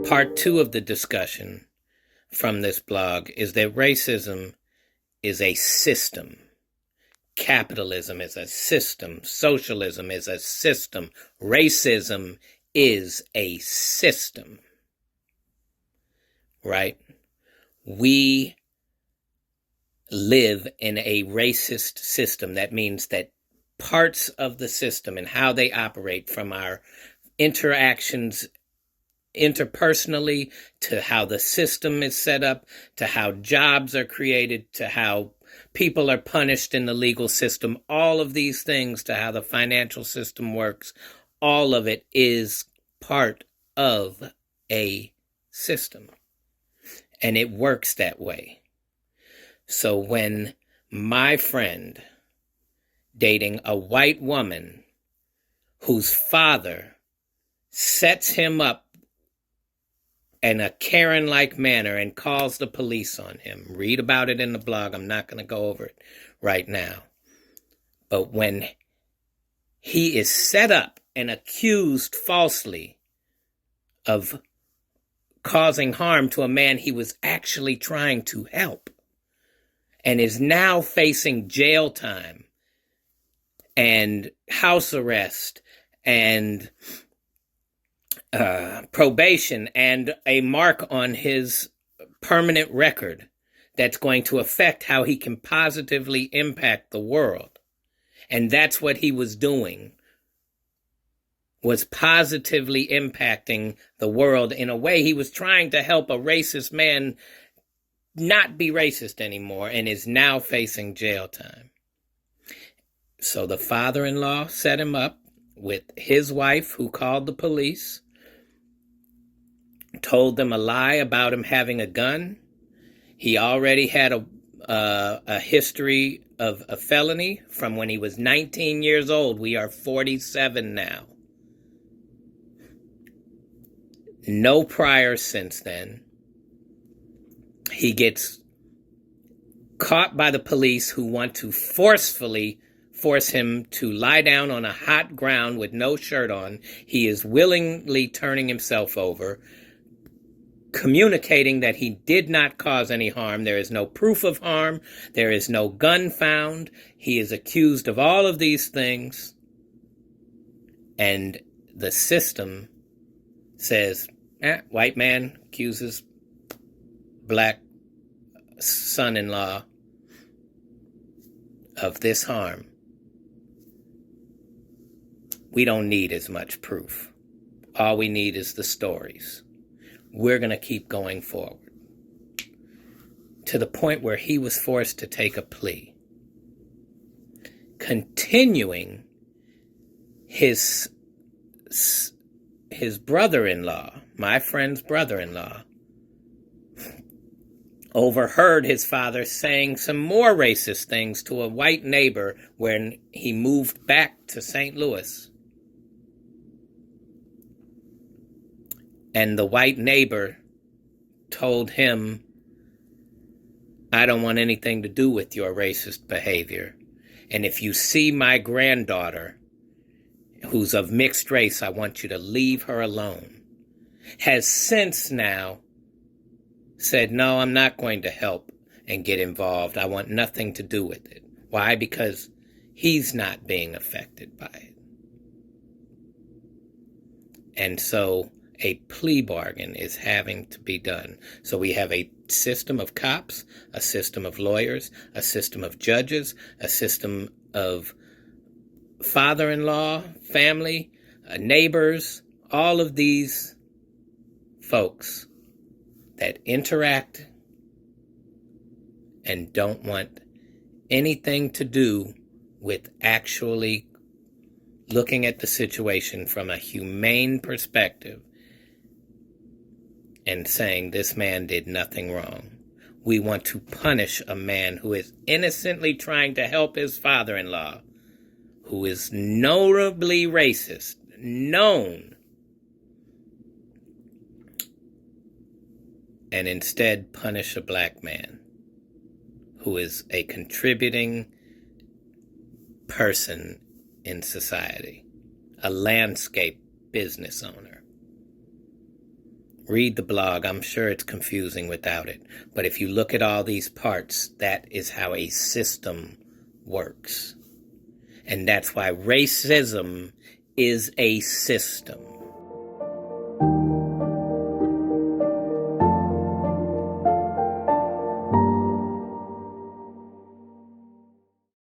Part 2 of the discussion from this blog is that racism is a system. Capitalism is a system. Socialism is a system. Racism is a system. Right? We live in a racist system. That means that parts of the system and how they operate, from our interactions interpersonally, to how the system is set up, to how jobs are created, to how people are punished in the legal system, all of these things, to how the financial system works, all of it is part of a system. And it works that way. So when my friend, dating a white woman whose father sets him up in a Karen-like manner and calls the police on him. Read about it in the blog. I'm not going to go over it right now. But when he is set up and accused falsely of causing harm to a man he was actually trying to help, and is now facing jail time and house arrest and probation and a mark on his permanent record that's going to affect how he can positively impact the world. And that's what he was doing, was positively impacting the world in a way. He was trying to help a racist man not be racist anymore, and is now facing jail time. So the father-in-law set him up with his wife, who called the police, told them a lie about him having a gun. He already had a history of a felony from when he was 19 years old. We are 47 now. No priors since then. He gets caught by the police, who want to forcefully force him to lie down on a hot ground with no shirt on. He is willingly turning himself over, communicating that he did not cause any harm. There is no proof of harm. There is no gun found. He is accused of all of these things. And the system says, white man accuses black son-in-law of this harm. We don't need as much proof. All we need is the stories. We're going to keep going forward. To the point where he was forced to take a plea. Continuing, his brother-in-law, my friend's brother-in-law, overheard his father saying some more racist things to a white neighbor when he moved back to St. Louis. And the white neighbor told him, I don't want anything to do with your racist behavior. And if you see my granddaughter, who's of mixed race, I want you to leave her alone. Has since now said, no, I'm not going to help and get involved. I want nothing to do with it. Why? Because he's not being affected by it. And so a plea bargain is having to be done. So we have a system of cops, a system of lawyers, a system of judges, a system of father-in-law, family, neighbors, all of these folks that interact and don't want anything to do with actually looking at the situation from a humane perspective and saying this man did nothing wrong. We want to punish a man who is innocently trying to help his father-in-law, who is notably racist, known, and instead punish a black man who is a contributing person in society, a landscape business owner. Read the blog. I'm sure it's confusing without it. But if you look at all these parts, that is how a system works. And that's why racism is a system.